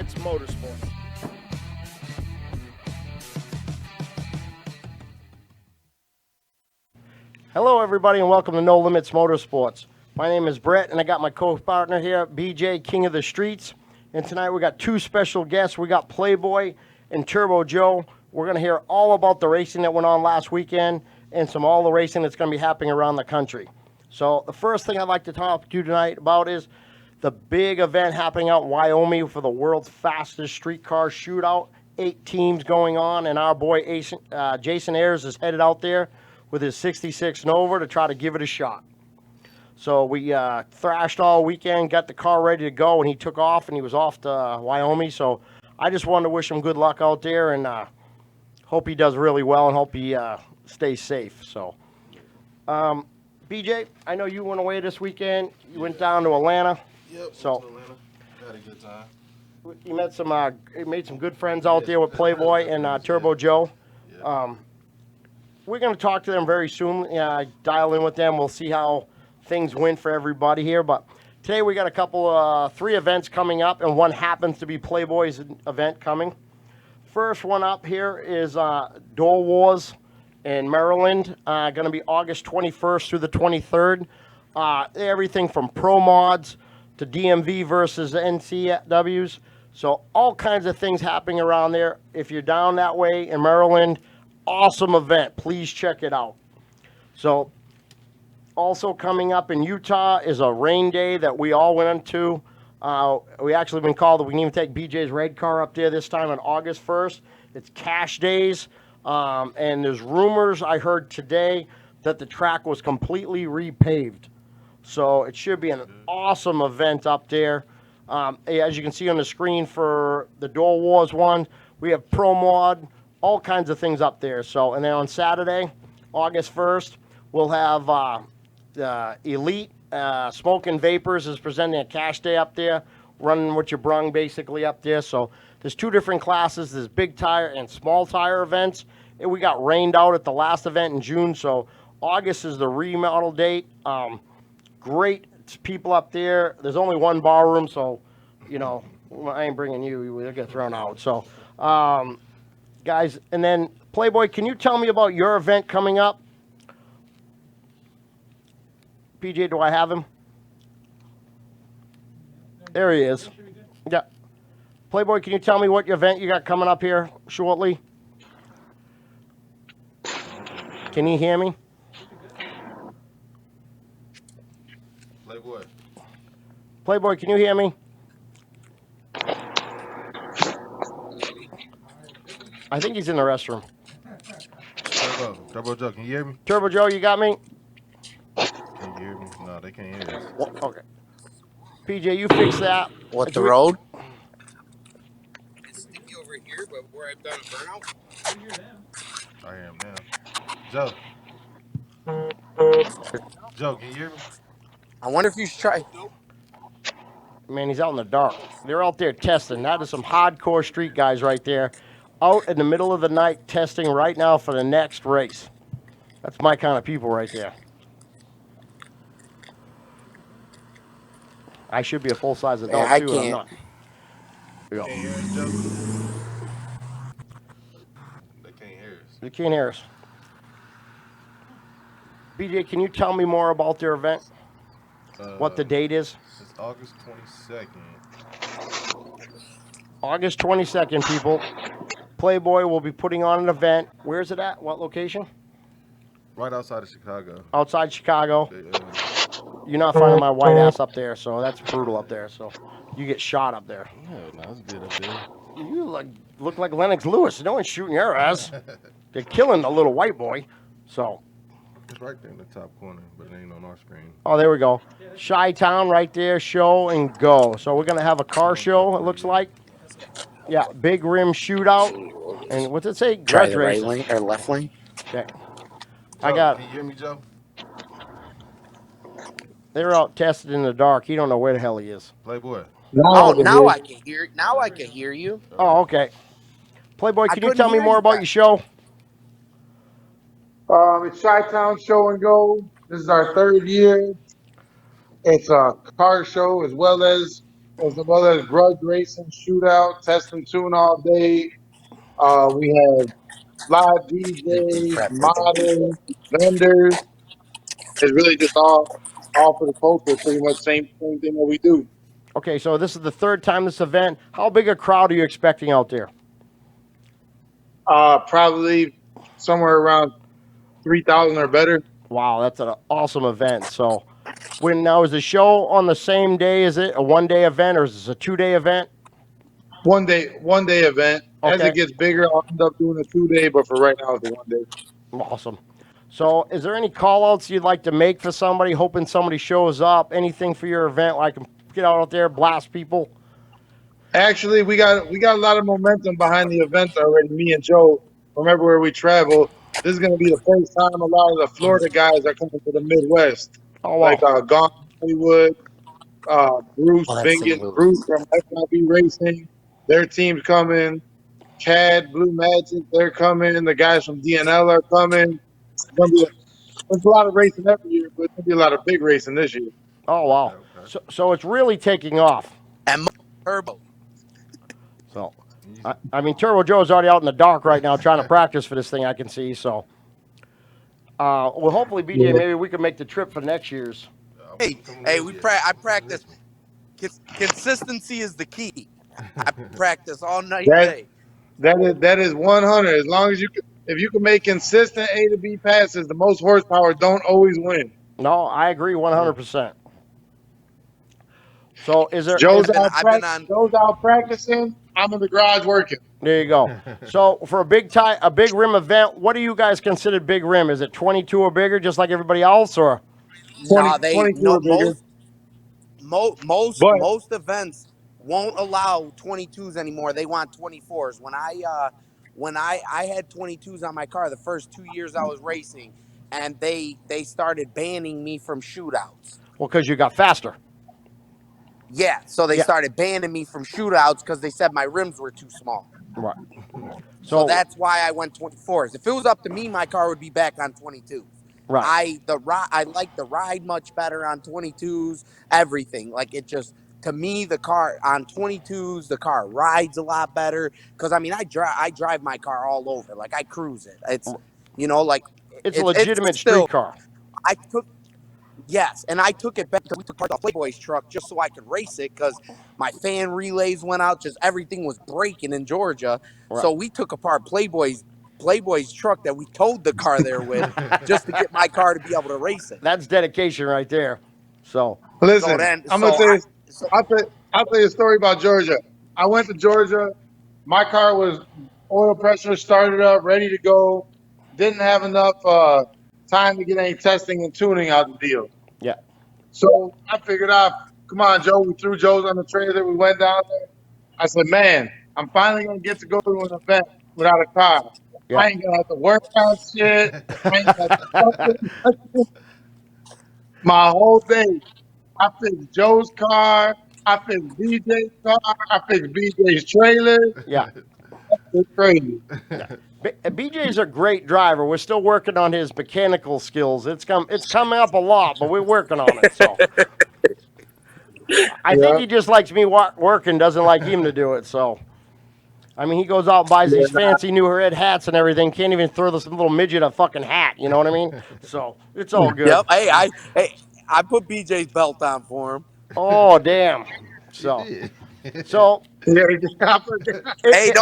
Limits Motorsports. Hello, everybody, and welcome to No Limits Motorsports. My name is Brett, and I got my co-partner here, BJ, King of the Streets. And tonight we got two special guests. We got Playboy and Turbo Joe. We're going to hear all about the racing that went on last weekend and all the racing that's going to be happening around the country. So the first thing I'd like to talk to you tonight about is the big event happening out in Wyoming for the world's fastest streetcar shootout. 8 teams going on, and our boy Jason Ayers is headed out there with his 66 Nova to try to give it a shot. So we thrashed all weekend, got the car ready to go, and he took off, and he was off to Wyoming. So I just wanted to wish him good luck out there, and hope he does really well, and hope he stays safe. So, BJ, I know you went away this weekend. You went down to Atlanta. Yep, So went to Atlanta. Had a good time. You made some good friends out there with Playboy and Turbo Joe. Yeah. We're going to talk to them very soon. Dial in with them. We'll see how things went for everybody here. But today we got a couple, 3 events coming up, and one happens to be Playboy's event coming. First one up here is Door Wars in Maryland. Going to be August 21st through the 23rd. Everything from Pro Mods to DMV versus NCWs. So all kinds of things happening around there. If you're down that way in Maryland, awesome event. Please check it out. So also coming up in Utah is a rain day that we all went into. We actually been called that we can even take BJ's red car up there this time on August 1st. It's cash days. And there's rumors I heard today that the track was completely repaved. So it should be an awesome event up there. As you can see on the screen for the Door Wars one, we have Pro Mod, all kinds of things up there. So, and then on Saturday, August 1st, we'll have Elite Smoke and Vapors is presenting a cash day up there, running what you brung basically up there. So there's 2 different classes. There's big tire and small tire events. And we got rained out at the last event in June. So August is the remodel date. Great people up there. There's only one bar room, so, you know, I ain't bringing you. We'll get thrown out. So, guys, and then Playboy, can you tell me about your event coming up? PJ, do I have him? There he is. Yeah. Playboy, can you tell me what your event you got coming up here shortly? Can you hear me? Playboy. Playboy, can you hear me? I think he's in the restroom. Turbo Joe, can you hear me? Turbo Joe, you got me? Can you hear me? No, they can't hear us. Okay. PJ, you fix that. What, the road? It's sticky over here, but where I've done a burnout. I hear him now. Joe, can you hear me? I wonder if you should try. Man, he's out in the dark. They're out there testing. That is some hardcore street guys right there. Out in the middle of the night testing right now for the next race. That's my kind of people right there. I should be a full-size adult, I too, can't. and I'm not. Here we go. Can't hear us, Joe? They can't hear us. You can't hear us. BJ, can you tell me more about their event? What the date is? It's August 22nd. August 22nd, people. Playboy will be putting on an event. Where's it at? What location? Right outside of Chicago. Outside Chicago. You're not finding my white ass up there, so that's brutal up there. So you get shot up there. Yeah, no, it's good up there. You look like Lennox Lewis. No one's shooting your ass. They're killing the little white boy. So. It's right there in the top corner, but it ain't on our screen. Oh, there we go. Chi-Town right there, show and go. So we're going to have a car show, it looks like. Yeah, big rim shootout. And what's it say? Try Grudge the right races. lane or left lane. Okay. Joe, I got. Can you hear me, Joe? They're out tested in the dark. He don't know where the hell he is. Playboy. Oh, now I can hear. Now I can hear you. Oh, okay. Playboy, can you couldn't tell me hear more you about back. your show? It's Chi-Town Show and Go. This is our 3rd year. It's a car show as well as There's some other grudge racing, shootout, test and tune all day. We have live DJs, models, vendors. It's really just all for the culture. Pretty much same thing that we do. Okay, so this is the third time this event. How big a crowd are you expecting out there? Probably somewhere around 3,000 or better. Wow, that's an awesome event. So, when now is the show on the same day? Is it a 1 day event or is this a 2 day event? One day event. As Okay, it gets bigger, I'll end up doing a 2 day, but for right now, it's a 1 day. awesome. So, is there any call outs you'd like to make for somebody, hoping somebody shows up? Anything for your event where I can get out there, blast people? Actually, we got a lot of momentum behind the event already. Me and Joe, from everywhere we travel, this is going to be the first time a lot of the Florida guys are coming to the Midwest, Oh, like wow. Gone Hollywood, Oh, Bruce that's St. Bingen, Louis. Bruce from FIB Racing. Their team's coming. Cad, Blue Magic, they're coming. The guys from DNL are coming. Gonna be there's a lot of racing every year, but it's gonna be a lot of big racing this year. Oh, Okay, wow. okay. So it's really taking off. And Turbo. So, You- I mean, Turbo Joe's already out in the dark right now trying to practice for this thing, I can see. So, well, hopefully, BJ, Yeah. maybe we can make the trip for next year's. I Hey, wouldn't come hey, this we year. I Come practice. next one. Consistency is the key. I practice all night and That day. that is 100. As long as if you can make consistent A to B passes, the most horsepower don't always win. No, I agree 100%. So, is there, Joe's is, out I've been prac- on. Joe's out practicing. I'm in the garage working. there you go. So, for a big rim event, what do you guys consider big rim? Is it 22 or bigger, just like everybody else, or? 20, No, they 22 no or bigger. But most events won't allow 22s anymore. They want 24s. When I had 22s on my car the first 2 years I was racing, and they started banning me from shootouts. Well, because you got faster. Yeah, so they Yeah, started banning me from shootouts because they said my rims were too small. right. So So, that's why I went 24s. If it was up to me, my car would be back on 22s. right. I like the ride much better on 22s. Everything like it just to me the car on 22s the car rides a lot better because I mean I drive my car all over like I cruise it. It's like It's a it's legitimate street still car. I took Yes, and I took it back because we took part of Playboy's truck just so I could race it because my fan relays went out, just everything was breaking in Georgia. Right. So we took apart Playboy's truck that we towed the car there with just to get my car to be able to race it. That's dedication right there. So, So listen, then, I'm gonna so tell I, you. so I'll tell you a story about Georgia. I went to Georgia. My car was oil pressure started up, ready to go. Didn't have enough time to get any testing and tuning out the deal. yeah, So I figured out, come on, Joe. We threw Joe's on the trailer. We went down there. I said, man, I'm finally gonna get to go to an event without a car. yeah. I ain't gonna have to work out shit. I ain't gonna have to fucking my whole day. I fixed Joe's car. I fixed BJ's car. I fixed BJ's trailer. Yeah. It's crazy. BJ's a great driver. We're still working on his mechanical skills. It's coming up a lot, but we're working on it. So I think Yeah, he just likes me working, doesn't like him to do it. So I mean, he goes out and buys yeah, these nah, fancy new red hats and everything. Can't even throw this little midget a fucking hat. You know what I mean? So it's all good. yep. Hey, I put BJ's belt on for him. Oh damn. He So did. so yeah. it, Hey, it,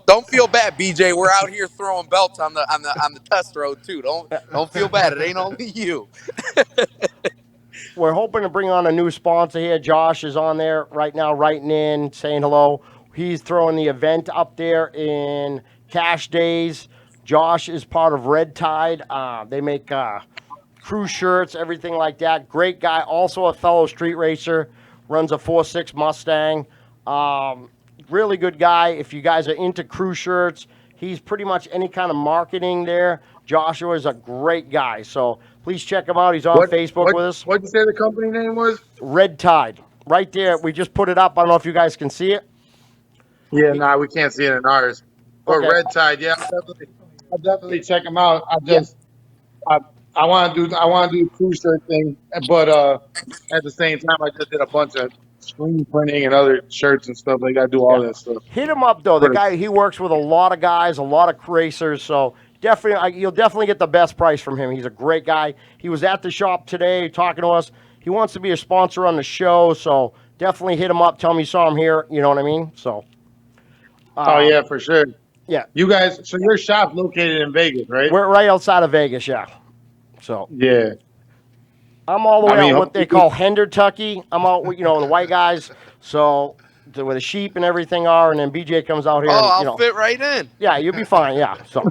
don't feel bad, BJ. We're out here throwing belts on the test road too. Don't feel bad. It ain't only you. we're hoping to bring on a new sponsor here. Josh is on there right now, writing in, saying hello. He's throwing the event up there in Cash Days. Josh is part of Red Tide. They make crew shirts, everything like that. Great guy. Also a fellow street racer. Runs a 4.6 Mustang. Really good guy. If you guys are into crew shirts, he's pretty much any kind of marketing there. Joshua is a great guy. So please check him out. He's on what Facebook what with us. what'd you say the company name was? Red Tide. Right there. We just put it up. I don't know if you guys can see it. Yeah, nah, we can't see it in ours. But Okay. Red Tide, yeah, I'll definitely check them out. Yeah. I I want to do the cruise shirt thing, but at the same time, I just did a bunch of screen printing and other shirts and stuff. They got to do all Yeah. that stuff. Hit him up though. The For the, guy, he works with a lot of guys, a lot of racers. So definitely, you'll definitely get the best price from him. He's a great guy. He was at the shop today talking to us. He wants to be a sponsor on the show. So definitely hit him up. Tell him you saw him here. You know what I mean? So. oh yeah, for sure. Yeah. You guys, so your shop's located in Vegas, right? We're right outside of Vegas. Yeah. So. Yeah. I'm all the I way mean, out what they call Hendertucky. I'm out, the white guys. So where the sheep and everything are, and then BJ comes out here. Oh, And, I'll fit right in. Yeah, you'll be fine. Yeah. So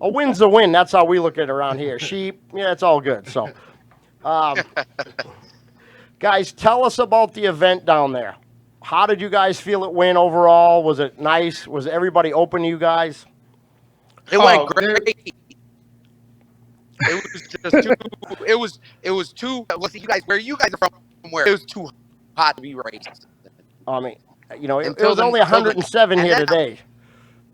a win's a win. That's how we look at it around here. Sheep. Yeah, it's all good. So, guys, tell us about the event down there. How did you guys feel it went overall? Was it nice? Was everybody open to you guys? It went there- great. It was just too. It was too. Well, see, you guys, where you guys are from, where it was too hot to be raced. I mean, it Until was the- only until the- 107 and here then- today.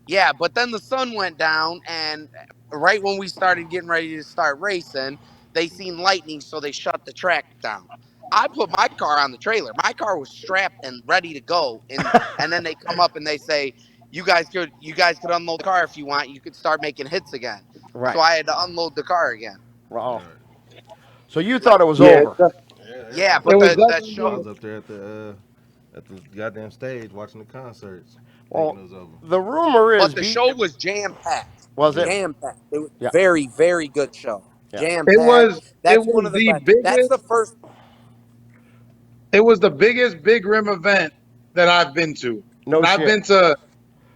Yeah, but then the sun went down, and right when we started getting ready to start racing, they seen lightning, so they shut the track down. I put my car on the trailer. My car was strapped and ready to go, and then they come up and they say, you guys could unload the car if you want. You could start making hits again." Right. So I had to unload the car again. Wow. So you thought it was yeah, over? Yeah, It but was that definitely- I show. was up there at the goddamn stage watching the concerts. Well, Thinking it was over. the rumor is But the show was jam packed. Was it? Jam packed? It was Yeah. very, very good show. Yeah. Jam It packed. was. That's It was one of the the best. biggest. That's the first. It was the biggest big rim event that I've been to. No And shit.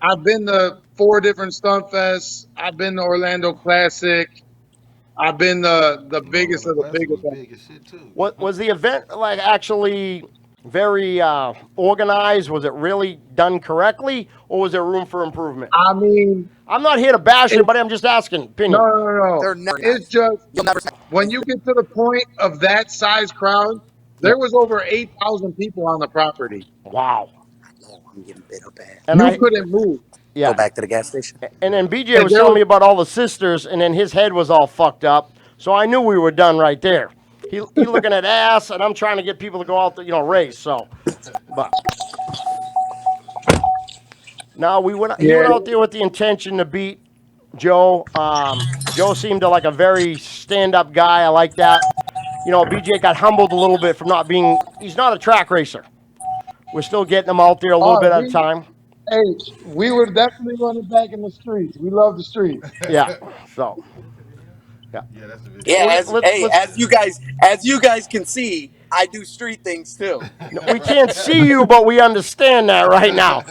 I've been to 4 different stunt fests. I've been to Orlando Classic. I've been the biggest of the Classic biggest. was big as shit too. What was the event like? Actually, very organized. Was it really done correctly, or was there room for improvement? I mean, I'm not here to bash it, but I'm just asking opinion. no. They're never It's nice. just You'll never. when you get to the point of that size crowd, there was over 8,000 people on the property. Wow. Oh, I'm getting bit up bad. And You couldn't move. yeah. Go back to the gas station. And then BJ And was there telling was- me about all the sisters, and then his head was all fucked up. So I knew we were done right there. He looking at ass, and I'm trying to get people to go out to race. So, but no, he went out there with the intention to beat Joe. Joe seemed to like a very stand-up guy. I like that. BJ got humbled a little bit from not being. He's not a track racer. We're still getting him out there a little bit at a time. Hey, we were definitely running back in the streets. We love the streets. Yeah. So. Yeah, that's the video. Yeah, Let's- as you guys can see, I do street things too. We can't see you, but we understand that right now.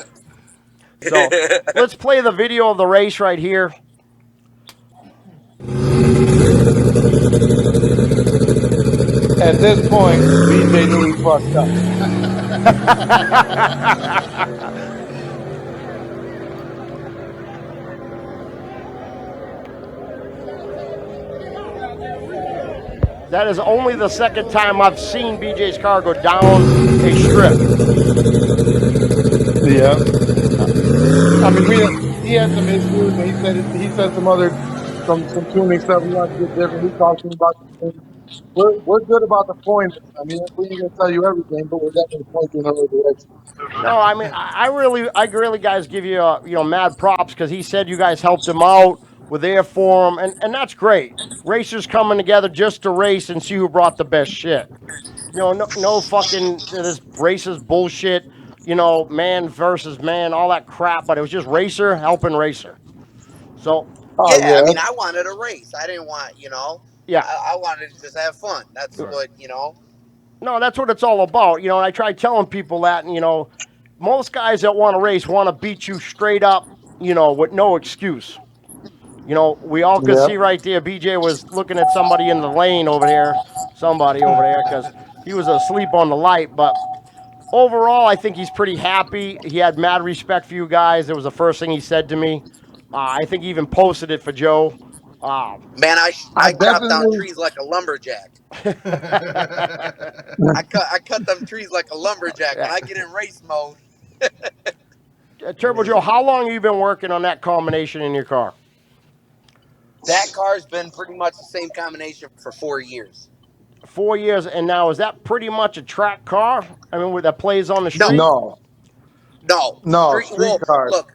So let's play the video of the race right here. At this point, BJ knew he fucked up. That is only the second time I've seen BJ's car go down a strip. Yeah. I mean, he had some issues. And he said some tuning stuff. He wanted to get different. We talked to him about the things. We're good about the points. I mean, we ain't gonna tell you everything, but we're definitely pointing in the right direction. No, I mean, I really, guys, give you mad props because he said you guys helped him out, were there for him, and that's great. Racers coming together just to race and see who brought the best shit. No fucking this racist bullshit. Man versus man, all that crap. But it was just racer helping racer. So. Oh, I mean, I wanted a race. I didn't want, Yeah. I wanted to just have fun. That's what, No, that's what it's all about. And I try telling people that, and, most guys that want to race want to beat you straight up, with no excuse. We all could see right there, BJ was looking at somebody in the lane over there, because he was asleep on the light. But overall, I think he's pretty happy. He had mad respect for you guys. It was the first thing he said to me. I think he even posted it for Joe. Man, I chop down trees like a lumberjack. I cut them trees like a lumberjack. When I get in race mode. Turbo Joe, how long have you been working on that combination in your car? That car's been pretty much the same combination for 4 years. 4 years, and now is that pretty much a track car? I mean, that plays on the No, street? No, no no, street. street Well, cars. look,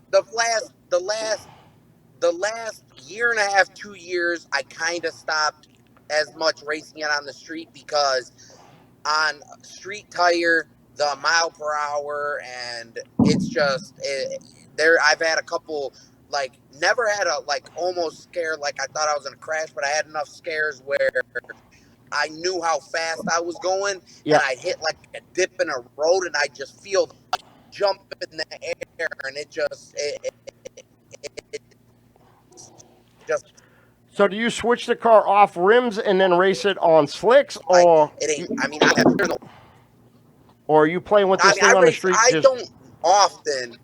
the last year and a half, 2 years, I kind of stopped as much racing it on the street because on street tire, the mile per hour, and it's just there. I've had a couple, like, never had a, like, almost scare like I thought I was gonna crash, but I had enough scares where I knew how fast I was going, Yeah. and I'd hit like a dip in a road, and I just feel the jump in the air, and it just So do you switch the car off rims and then race it on slicks, like or it ain't. I mean, I have. There's no, or are you playing with I this mean, I thing on the race. street? I Just don't often.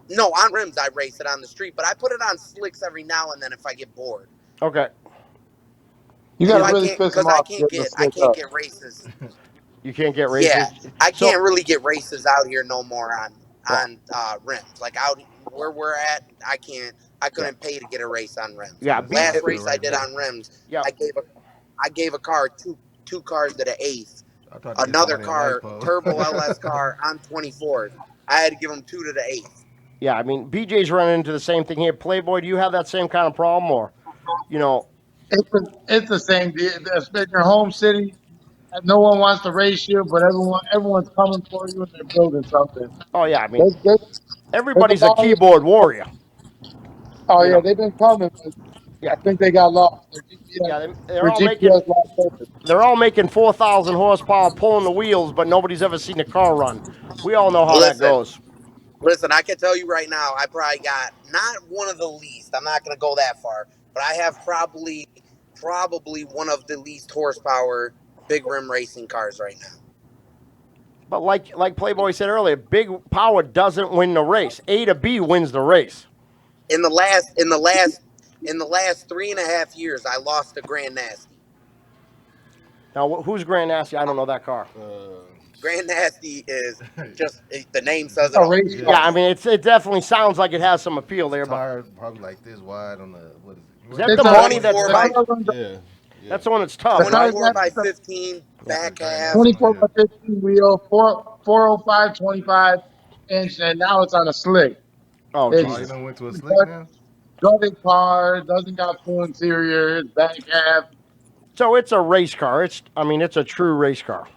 No, on rims I race it on the street, but I put it on slicks every now and then if I get bored. okay. You got If to I You really can't, piss because them I off to can't get them to get, I slick can't up. get races. you can't get Yeah, races. I So can't really get races out here no more on well, rims. Like out where we're at, I can't. I yeah, couldn't pay to get a race on rims. yeah. That's Last not for the race I right did way. on rims, Yeah. I gave a car two cars to the eighth. I tried to hit Another somebody in light car, pole. turbo LS car on 24s. I had to give them two to the eighth. Yeah, I mean, BJ's running into the same thing here. Playboy, do you have that same kind of problem, or you know? It's the same deal. In your home city, no one wants to race you, but everyone's coming for you and they're building something. Oh yeah, I mean, There's a everybody's a lot of this. keyboard warrior. Oh You yeah, know, they've been coming, but yeah, I think they got lost. Their GPS, yeah. They're their all making GPS lost focus. 4,000 horsepower pulling the wheels, but nobody's ever seen a car run. We all know how that Listen, goes. listen. I can tell you right now, I probably got not one of the least. I'm not going to go that far, but I have probably one of the least horsepower big rim racing cars right now. But like Playboy said earlier, big power doesn't win the race. A to B wins the race. In the last 3.5 years, I lost to Grand Nasty. Now, who's Grand Nasty? I don't know that car. Grand Nasty is just the name says it A all. race Yeah, Yeah, car. I mean, it definitely sounds like it has some appeal his there, but tire probably like this wide on the what is it? You is wear that the the It's tire? Money a that's 24 the by tough? car runs Yeah, yeah. That's the one that's tough, the right? car's 24 got by the 15 That's the back Grand half. Nasty one. 24 Yeah. by 15 wheel, 405 25 inch, and now it's on a slick. Oh Oh, It's you Jesus. done went to a slick gut- now? gutted car, doesn't got full interior, it's back half. So it's a race car. I mean, it's a true race car.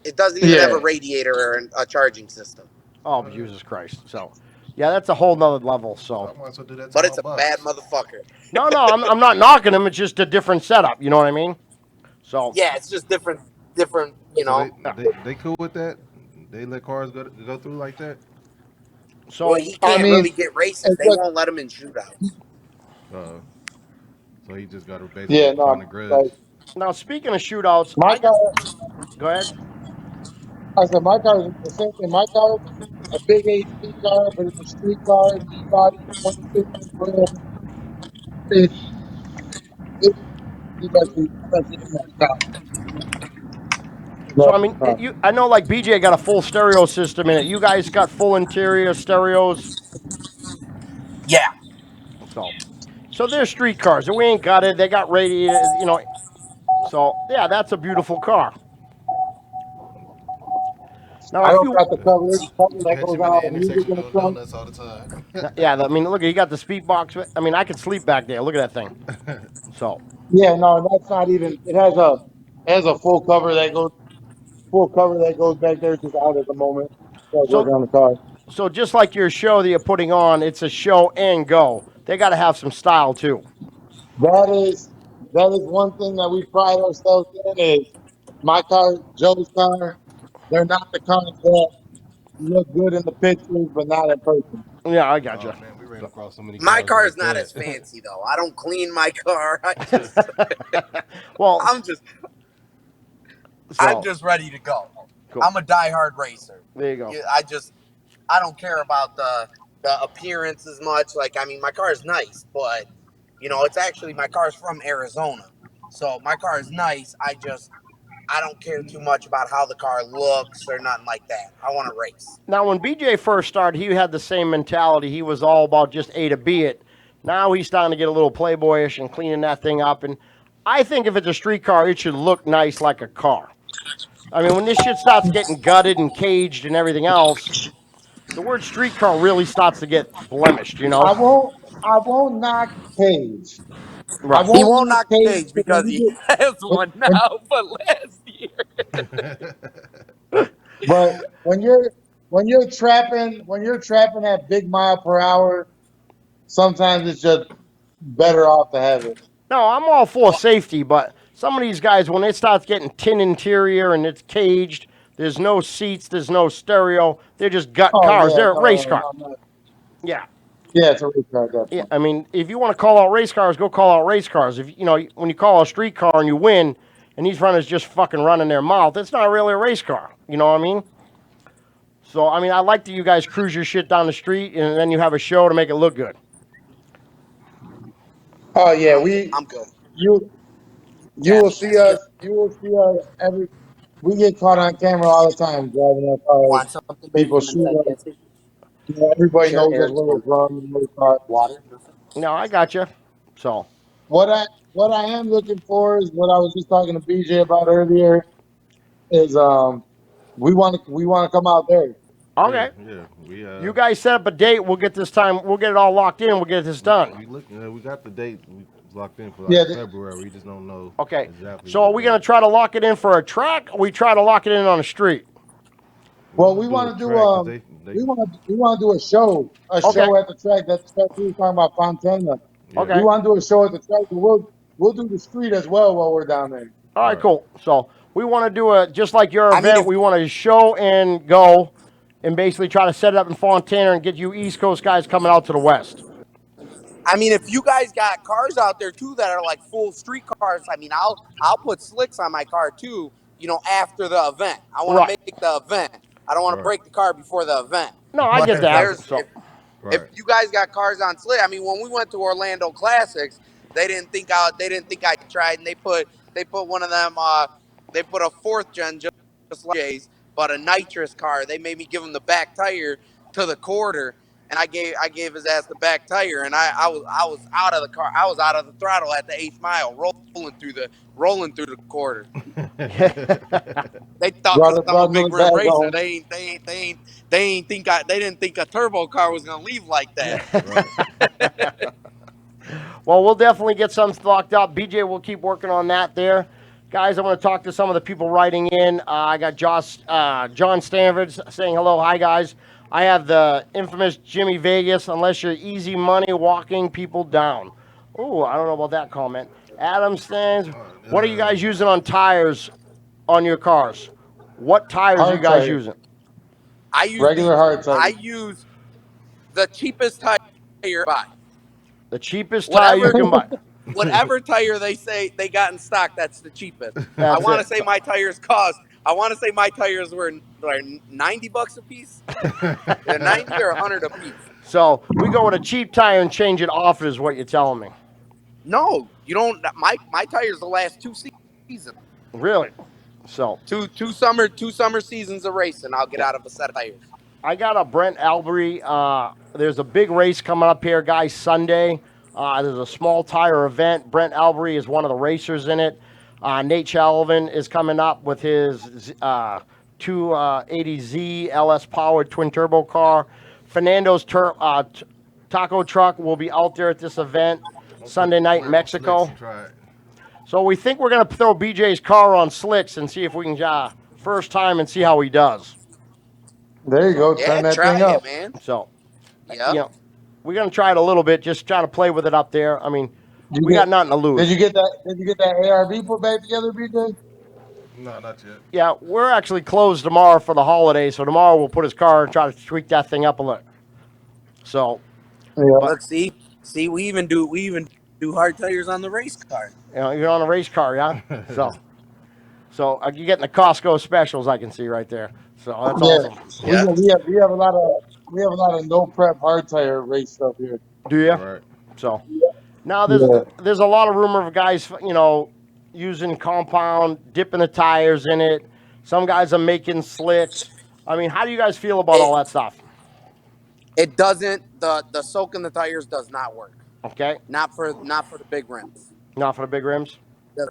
It doesn't even have a Yeah. radiator or a charging system, Oh Jesus Christ. So, yeah, that's a whole nother level. So So, I might as well do that to but my it's a bad box. mother-fucker. no, I'm not knocking them. It's just a different setup. You know what I mean? So, Yeah, it's just different. You So know. they cool with that? They let cars go through like that? Well, so he I can't mean, really get races. it's They just, won't let him in shootouts. Uh, so he just got to basically yeah, find a no, grudge. like now speaking of shootouts, my car, go ahead. I said my car is the same thing. My car, a big HP car, but it's a street car, knee body, 26 inch rim. It's, it's, you bet you in that car. So Love I the mean, car. I know like BJ got a full stereo system in it. You guys got full interior stereos. Yeah. So, so they're street cars. We ain't got it. They got radiators. So yeah, that's a beautiful car. Now I if don't you, got the cover. There's a cover You that catch goes him on in all the the music intersection in the doing trunk. donuts all the time. yeah, I mean, look, you got the speed box. I mean, I could sleep back there. Look at that thing. So, Yeah, no, that's not even. It has a full cover that goes back there, just out at the moment. Start so, working on the car. so just like your show that you're putting on, it's a show and go. They got to have some style too. That is that is one thing that we pride ourselves in is my car, Joe's car. They're not the cars that look good in the pictures, but not in person. Yeah, I got Oh you. man, we ran So, across so many My cars car is like not as that. fancy though. I don't clean my car. well, I'm just I'm so just ready to go. cool. I'm a diehard racer. There you go. Yeah, I don't care about the appearance as much. Like, I mean, my car is nice, but it's actually my car's from Arizona, so my car is nice. I don't care too much about how the car looks or nothing like that. I want to race. Now, when BJ first started, he had the same mentality. He was all about just A to B it. Now he's starting to get a little playboyish and cleaning that thing up. And I think if it's a street car, it should look nice like a car. I mean, when this shit starts getting gutted and caged and everything else, the word street car really starts to get blemished, you know? I won't knock Cage. I Right. He won't won't knock knock Cage Cage because when because you he get has when, one when now, but last year. but when you're trapping at big mile per hour, sometimes it's just better off to have it. No, I'm all for safety, but some of these guys, when it starts getting tin interior and it's caged, there's no seats, there's no stereo, they're just gut Oh cars. yeah, They're no, race no, cars. no, no. Yeah. Yeah, it's a race car at that Yeah, point. I mean, if you want to call out race cars, go call out race cars. If you know when you call a street car and you win, and these runners just fucking running their mouth, it's not really a race car. You know what I mean? So I mean, I like that you guys cruise your shit down the street and then you have a show to make it look good. Oh yeah, I'm good. you you will Kathy, see us. You will see us every. We get caught on camera all the time driving our you cars. want something, baby, People from shoot inside the us. gas station? Everybody Sure. knows us Eric's where we're one. from. And we're caught. Water? Nothing? No, I got you. So What I am looking for is what I was just talking to BJ about earlier. Is we want to come out there. Yeah, okay, yeah. you guys set up a date. We'll get this time. We'll get it all locked in. We'll get this done. we look. We got the date we locked in for like Yeah. February. We just don't know Okay. exactly So are what we gonna date. try to lock it in for a track? Or we try to lock it in on the street. We Well, want we to do want a to do track because they we want to do a Okay. show at the track. That track we were talking about Fontana. yeah We Okay. want to do a show at the track. But we'll do the street as well while we're down there. All right. right. Cool. So we want to do a just like your I mean, event. if We want to show and go, and basically try to set it up in Fontana and get you East Coast guys coming out to the West. if you guys got cars out there too that are like full street cars, I'll put slicks on my car too. After the event, I want to Right. make the event. I don't want to Right. break the car before the event. No, I But get if that. right. there's So if Right. you guys got cars on slick, when we went to Orlando Classics, they didn't think I tried, and they put one of them they put a fourth gen just like Jay's, but a nitrous car. They made me give him the back tire to the quarter, and I gave his ass the back tire, and I was out of the car. I was out of the throttle at the eighth mile, rolling through the quarter. They thought because I'm a Brought big another rim bag racer, home. they didn't think a turbo car was gonna leave like that. right. well, we'll definitely get some locked up. BJ will keep working on that there. Guys, I want to talk to some of the people writing in. I got John Stanford saying hello. Hi, guys. I have the infamous Jimmy Vegas, unless you're easy money walking people down. Oh, I don't know about that comment. Adam stands. What are you guys using on tires on your cars? What tires are you Hard guys tire, using? I use regular these. hard tire. I use the cheapest tire you buy. The cheapest tire you Whatever can buy. whatever tire they say they got in stock, that's the cheapest. I That's want it. to say my tires cost. I want to say my tires were like $90 a piece. They're 90 or 100 a piece. So we go with a cheap tire and change it off, is what you're telling me. No, you don't. My tires the last two seasons, Really? So two summer seasons of racing. I'll get yeah. out of a set of tires. I got a Brent Albury. There's a big race coming up here, guys, Sunday. There's a small tire event. Brent Albury is one of the racers in it. Nate Chalvin is coming up with his 280Z LS powered twin turbo car. Fernando's taco truck will be out there at this event Sunday night in Mexico. So we think we're going to throw BJ's car on slicks and see if we can first time and see how he does. There you go. Yeah, Turn that try thing it, up. man. So, Yep. we're going to try it a little bit, just try to play with it up there. I mean, Did you we got get nothing to lose. Did you get that? Did you get that ARV put back together, BJ? No, not yet. Yeah, we're actually closed tomorrow for the holiday, so tomorrow we'll put his car and try to tweak that thing up a little. So, Yeah. Look, see, we even do hard tires on the race car. you're on a race car, yeah? So you're getting the Costco specials, I can see right there. So that's Yeah. awesome. We Yeah. we have a lot of no prep hard tire race stuff here. Do you? Right. So now Yeah. there's a lot of rumor of guys, using compound, dipping the tires in it. Some guys are making slicks. I mean, how do you guys feel about all It that stuff? it doesn't the soak in the tires does not work. Okay, Not for the big rims. not for the big rims. The-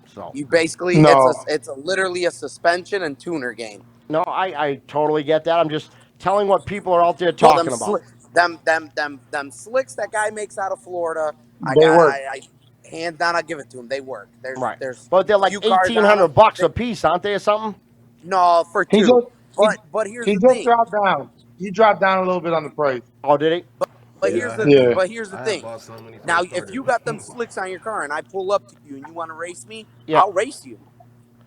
So You basically No, it's a literally a suspension and tuner game. no, I totally get that. I'm just telling what people are out there Well, them talking about. slick, them slicks that guy makes out of Florida. they work. I hands down, I give it to him. They work. Right. There's But they're like few cars on them. $1,800 They, a piece, aren't they, or something? no, for He two. just he, But here's he the just thing. dropped down. He dropped down a little bit on the price. Oh, did he? Yeah, Yeah. But here's the I had thing. bought some when he Now, first if started. you got them slicks on your car and I pull up to you and you want to race me, Yeah. I'll race you.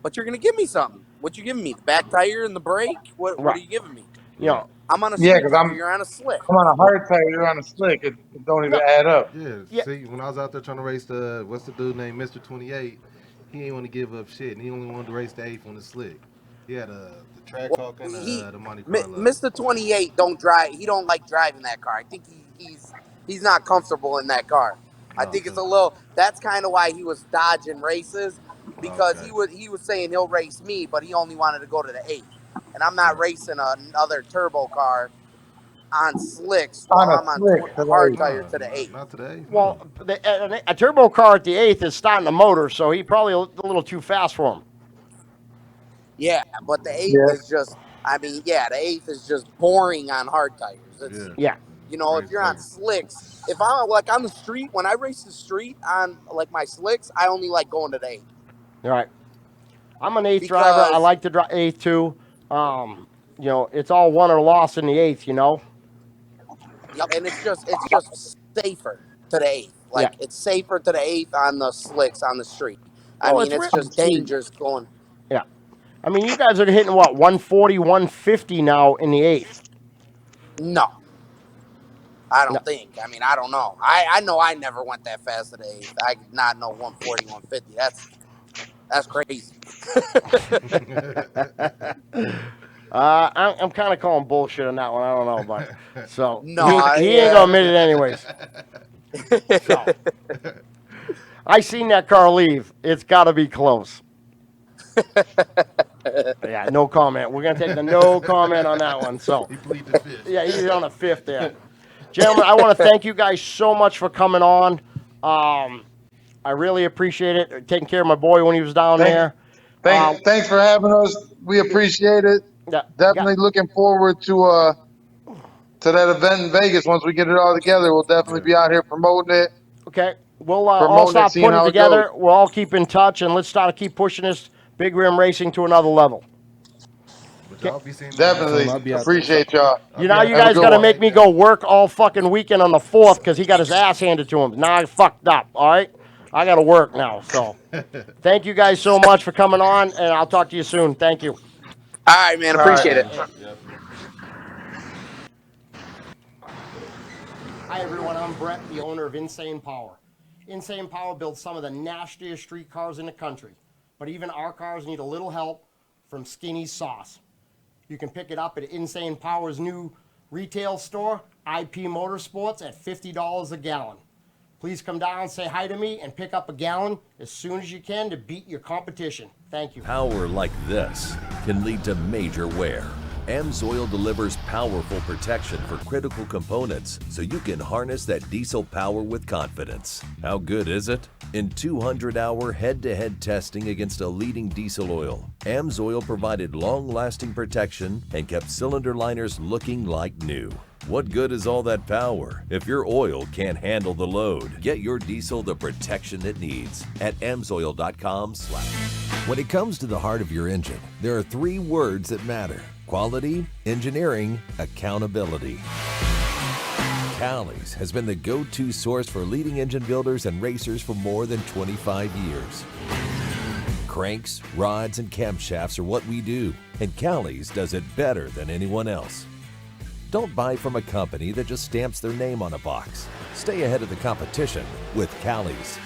But you're gonna give me something. What you giving me? The back tire and the brake? What Right. are you giving me? You know, I'm on a Yeah, street because tire. You're on a slick. I'm on a hard tire. You're on a slick. It don't even No. add up. Yeah, Yeah. see, when I was out there trying to race what's the dude named Mr. 28, he ain't want to give up shit, and he only wanted to race the 8th on the slick. He had the track Well, hawk and the Monte Mi- Carlo. Mr. 28 don't drive. He don't like driving that car. I think he's not comfortable in that car. I Oh, think it's okay. a little. That's kind of why he was dodging races because Okay. he was saying he'll race me, but he only wanted to go to the 8th, and I'm not Right. racing another turbo car on slicks while On a I'm on slick hard today. tire No, to the 8th. not today. well, No. a turbo car at the 8th is starting a motor, so he probably a little too fast for him. Yeah, but the 8th Yeah. is just. I mean, yeah, the 8th is just boring on hard tires. It's Yeah. Yeah. You know, if Race you're on like slicks, if I'm like on the street, when I race the street on like my slicks, I only like going to the 8th All right. I'm an 8th driver. I because like to drive 8th too. You know, it's all won or lost in the 8th, you know? yep, and it's just safer to the 8th. Yeah. Like it's safer to the 8th on the slicks on the street. I Well, mean, it's it's real. just dangerous going. Yeah. I mean, you guys are hitting what, 140, 150 now in the 8th. No, I No. don't think. I mean, I don't know. I know I never went that fast to the 8th. I did not know 140, 150. That's crazy. I'm kind of calling bullshit on that one. I don't know, but so No, he ain't gonna admit it anyways. So I seen that car leave. It's got to be close. Yeah, no comment. We're gonna take the no comment on that one. So he plead the fifth. yeah, he's on a 5th there. Gentlemen, I want to thank you guys so much for coming on. I really appreciate it. Taking care of my boy when he was down there. Thanks for having us. We appreciate it. Yeah, Definitely looking forward to that event in Vegas. Once we get it all together, we'll definitely be out here promoting it. okay. We'll all Promoting it, start seeing putting it how it together. goes. We'll all keep in touch, and let's start to keep pushing this big rim racing to another level. But y'all be seeing Definitely I'll be out appreciate y'all. You know, you Have a guys good got to one. make me go work all fucking weekend on the 4th because he got his ass handed to him. Now I fucked up, all right? I got to work now. So thank you guys so much for coming on, and I'll talk to you soon. Thank you. All right, man. All right. Appreciate it. Hi, everyone. I'm Brett, the owner of Insane Power. Insane Power builds some of the nastiest street cars in the country, but even our cars need a little help from Skinny Sauce. You can pick it up at Insane Power's new retail store, IP Motorsports, at $50 a gallon. Please come down, say hi to me, and pick up a gallon as soon as you can to beat your competition. Thank you. Power like this can lead to major wear. AMSOIL delivers powerful protection for critical components so you can harness that diesel power with confidence. How good is it? In 200-hour head-to-head testing against a leading diesel oil, AMSOIL provided long-lasting protection and kept cylinder liners looking like new. What good is all that power if your oil can't handle the load? Get your diesel the protection it needs at amsoil.com/. When it comes to the heart of your engine, there are 3 words that matter: quality, engineering, accountability. Callie's has been the go-to source for leading engine builders and racers for more than 25 years. Cranks, rods, and camshafts are what we do, and Callie's does it better than anyone else. Don't buy from a company that just stamps their name on a box. Stay ahead of the competition with Callie's.